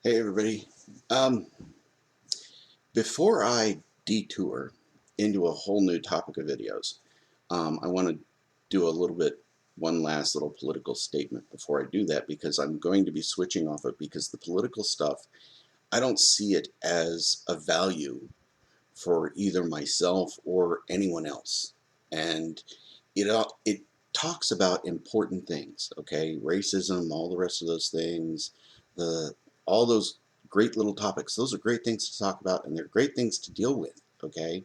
Hey everybody. Um, Before I detour into a whole new topic of videos, I want to do a little bit, one last little political statement before I do that, because I'm going to be switching off it because the political stuff, I don't see it as a value for either myself or anyone else. And it talks about important things, okay? Racism, all the rest of those things, the all those great little topics. Those are great things to talk about and they're great things to deal with, okay?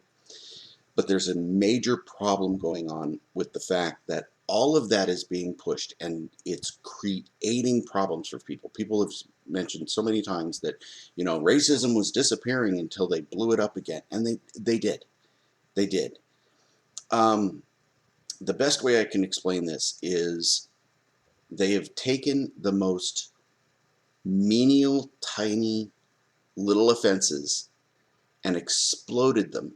But there's a major problem going on with the fact that all of that is being pushed and it's creating problems for people. People have mentioned so many times that, racism was disappearing until they blew it up again. And they did. They did. Um, the best way I can explain this is they have taken the most menial, tiny little offenses and exploded them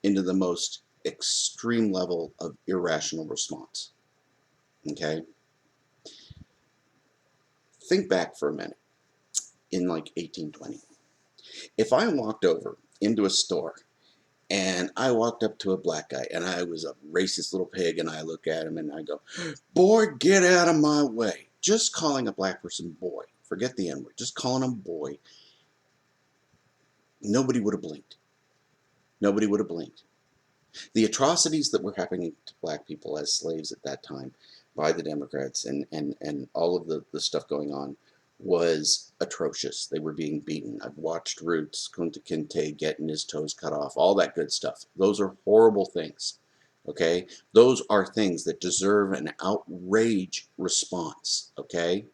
into the most extreme level of irrational response. Okay? Think back for a minute in like 1820. If I walked over into a store and I walked up to a black guy and I was a racist little pig and I look at him and I go, boy, get out of my way. Just calling a black person boy, forget the N word, just calling him boy, nobody would have blinked. Nobody would have blinked. The atrocities that were happening to black people as slaves at that time by the Democrats and all of the stuff going on was atrocious. They were being beaten. I've watched Roots, Kunta Kinte getting his toes cut off, all that good stuff. Those are horrible things. Okay? Those are things that deserve an outrage response. Okay?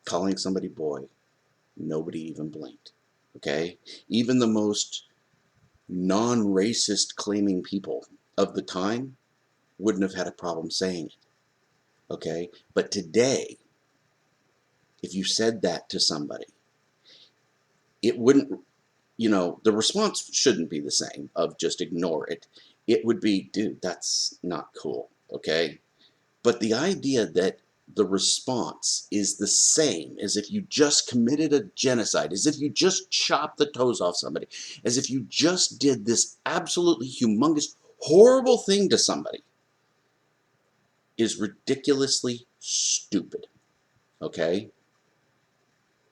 Calling somebody boy, nobody even blinked. Okay? Even the most non-racist claiming people of the time wouldn't have had a problem saying it. Okay? But today, if you said that to somebody, it wouldn't, the response shouldn't be the same of just ignore it. It would be, dude, that's not cool. Okay? But the idea that the response is the same as if you just committed a genocide, as if you just chopped the toes off somebody, as if you just did this absolutely humongous, horrible thing to somebody, is ridiculously stupid. Okay?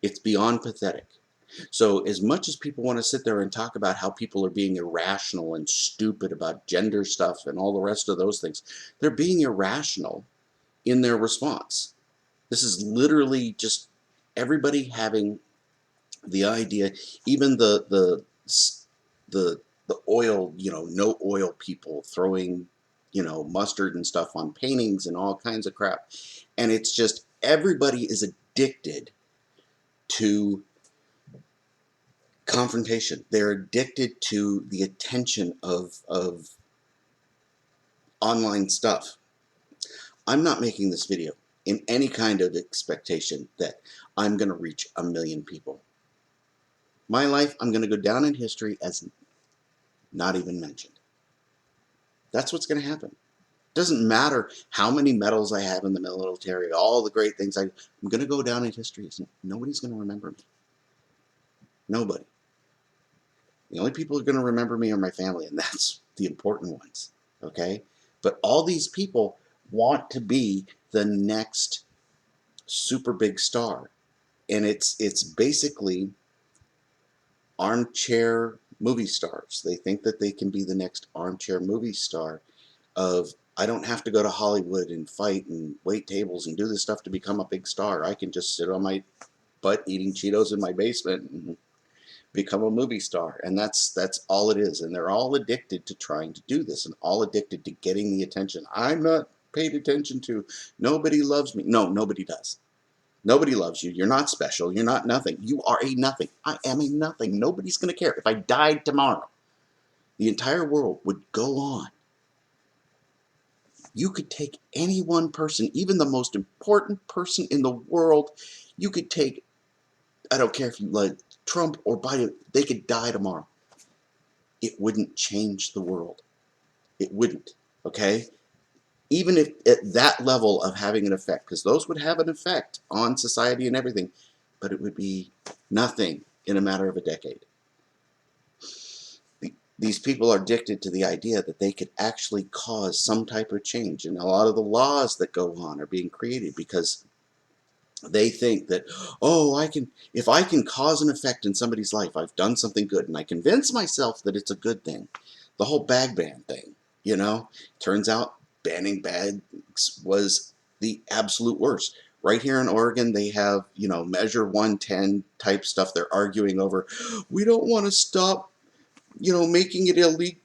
It's beyond pathetic. So, as much as people want to sit there and talk about how people are being irrational and stupid about gender stuff and all the rest of those things, they're being irrational in their response. This is literally just everybody having the idea, even the oil, no oil people throwing, mustard and stuff on paintings and all kinds of crap. And it's just everybody is addicted to confrontation. They're addicted to the attention of online stuff. I'm not making this video in any kind of expectation that I'm going to reach 1 million people. My life, I'm going to go down in history as not even mentioned. That's what's going to happen. It doesn't matter how many medals I have in the military, all the great things. I'm going to go down in history as nobody's going to remember me. Nobody. The only people who are going to remember me are my family, and that's the important ones. Okay? But all these people want to be the next super big star. And it's basically armchair movie stars. They think that they can be the next armchair movie star of, I don't have to go to Hollywood and fight and wait tables and do this stuff to become a big star. I can just sit on my butt eating Cheetos in my basement and become a movie star. And that's all it is. And they're all addicted to trying to do this and all addicted to getting the attention. I'm not paid attention to. Nobody loves me. No, nobody does. Nobody loves you. You're not special. You're not nothing. You are a nothing. I am a nothing. Nobody's going to care. If I died tomorrow, the entire world would go on. You could take any one person, even the most important person in the world. You could take, I don't care if you like Trump or Biden, they could die tomorrow. It wouldn't change the world. It wouldn't. Okay? Even if at that level of having an effect, because those would have an effect on society and everything, but it would be nothing in a matter of a decade. These people are addicted to the idea that they could actually cause some type of change. And a lot of the laws that go on are being created because they think that, oh, if I can cause an effect in somebody's life, I've done something good. And I convince myself that it's a good thing. The whole bag ban thing, turns out banning bags was the absolute worst. Right here in Oregon, they have, Measure 110 type stuff they're arguing over. We don't want to stop, making it illegal,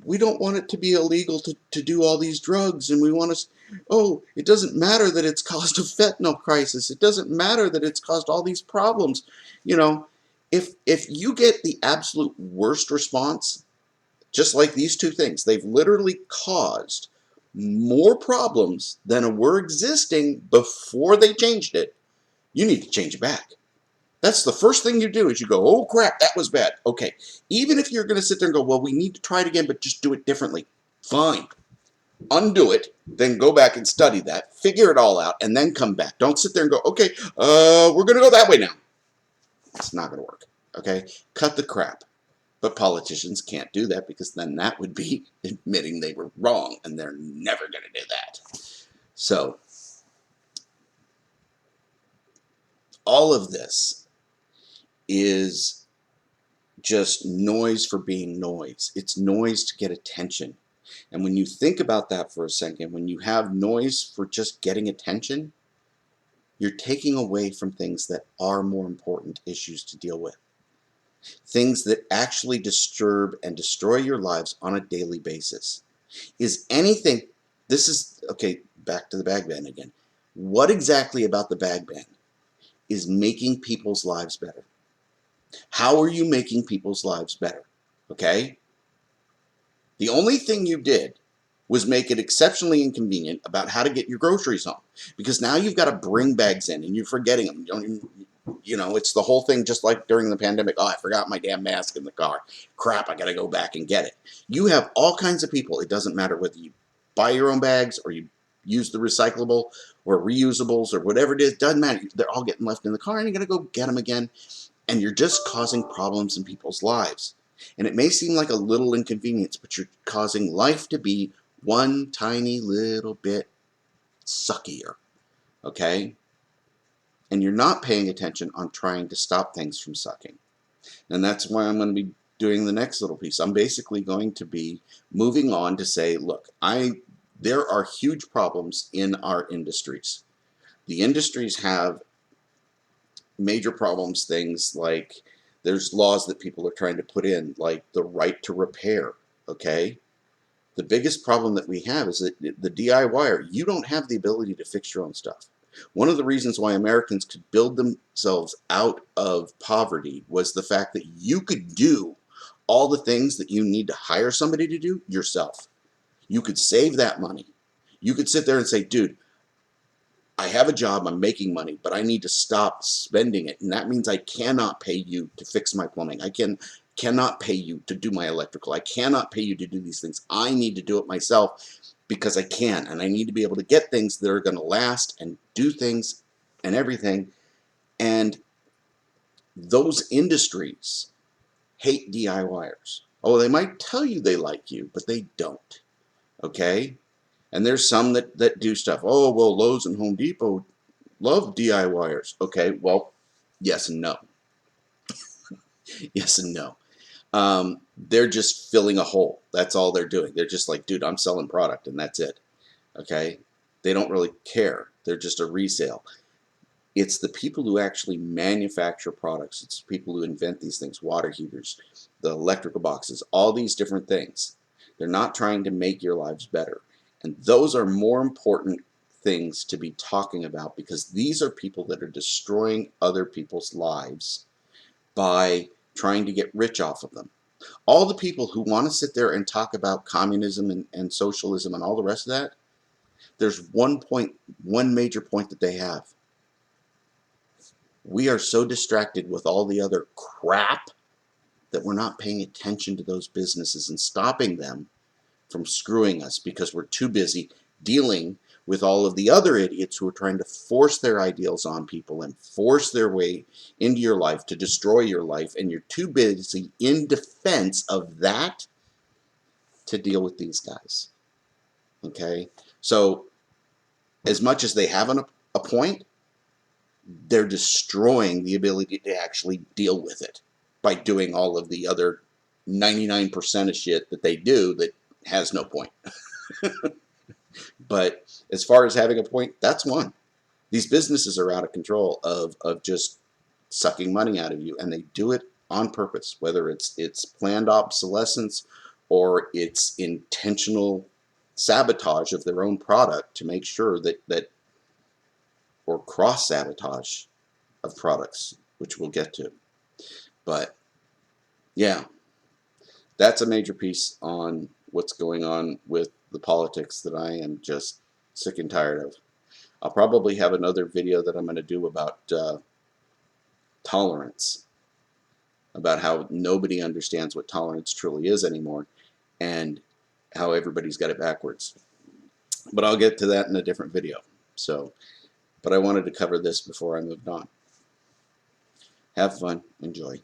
we don't want it to be illegal to do all these drugs, and we want to, it doesn't matter that it's caused a fentanyl crisis. It doesn't matter that it's caused all these problems. You know, if you get the absolute worst response, just like these two things, they've literally caused more problems than were existing before they changed it. You need to change it back. That's the first thing you do is you go, oh crap, that was bad. Okay, even if you're going to sit there and go, well, we need to try it again, but just do it differently. Fine. Undo it, then go back and study that, figure it all out, and then come back. Don't sit there and go, okay, we're going to go that way now. It's not going to work. Okay, cut the crap. But politicians can't do that because then that would be admitting they were wrong, and they're never going to do that. So, all of this is just noise for being noise. It's noise to get attention. And when you think about that for a second, when you have noise for just getting attention, you're taking away from things that are more important issues to deal with. Things that actually disturb and destroy your lives on a daily basis. Is anything, okay, back to the bag ban again. What exactly about the bag ban is making people's lives better? How are you making people's lives better? Okay? The only thing you did was make it exceptionally inconvenient about how to get your groceries home. Because now you've got to bring bags in and you're forgetting them. You don't even, it's the whole thing just like during the pandemic. Oh, I forgot my damn mask in the car. Crap, I got to go back and get it. You have all kinds of people. It doesn't matter whether you buy your own bags or you use the recyclable or reusables or whatever it is. Doesn't matter. They're all getting left in the car and you're going to go get them again. And you're just causing problems in people's lives. And it may seem like a little inconvenience, but you're causing life to be one tiny little bit suckier, okay? And you're not paying attention on trying to stop things from sucking. And that's why I'm going to be doing the next little piece. I'm basically going to be moving on to say, look, there are huge problems in our industries. The industries have major problems, things like there's laws that people are trying to put in, like the right to repair, okay? The biggest problem that we have is that the DIYer, you don't have the ability to fix your own stuff. One of the reasons why Americans could build themselves out of poverty was the fact that you could do all the things that you need to hire somebody to do yourself. You could save that money. You could sit there and say, dude, I have a job, I'm making money, but I need to stop spending it. And that means I cannot pay you to fix my plumbing. I cannot pay you to do my electrical. I cannot pay you to do these things. I need to do it myself because I can. And I need to be able to get things that are going to last and do things and everything. And those industries hate DIYers. Oh, they might tell you they like you, but they don't. Okay? And there's some that do stuff. Oh, well, Lowe's and Home Depot love DIYers. Okay, well, yes and no. Yes and no. They're just filling a hole. That's all they're doing. They're just like, dude, I'm selling product, and that's it. Okay? They don't really care. They're just a resale. It's the people who actually manufacture products. It's people who invent these things, water heaters, the electrical boxes, all these different things. They're not trying to make your lives better. And those are more important things to be talking about because these are people that are destroying other people's lives by trying to get rich off of them. All the people who want to sit there and talk about communism and socialism and all the rest of that, there's one major point that they have. We are so distracted with all the other crap that we're not paying attention to those businesses and stopping them from screwing us because we're too busy dealing with all of the other idiots who are trying to force their ideals on people and force their way into your life to destroy your life, and you're too busy in defense of that to deal with these guys. Okay? So, as much as they have a point, they're destroying the ability to actually deal with it by doing all of the other 99% of shit that they do that has no point. But as far as having a point, that's one. These businesses are out of control of just sucking money out of you, and they do it on purpose, whether it's planned obsolescence or it's intentional sabotage of their own product to make sure that or cross sabotage of products, which we'll get to. But yeah, that's a major piece on what's going on with the politics that I am just sick and tired of. I'll probably have another video that I'm going to do about tolerance, about how nobody understands what tolerance truly is anymore, and how everybody's got it backwards. But I'll get to that in a different video. So, but I wanted to cover this before I moved on. Have fun. Enjoy.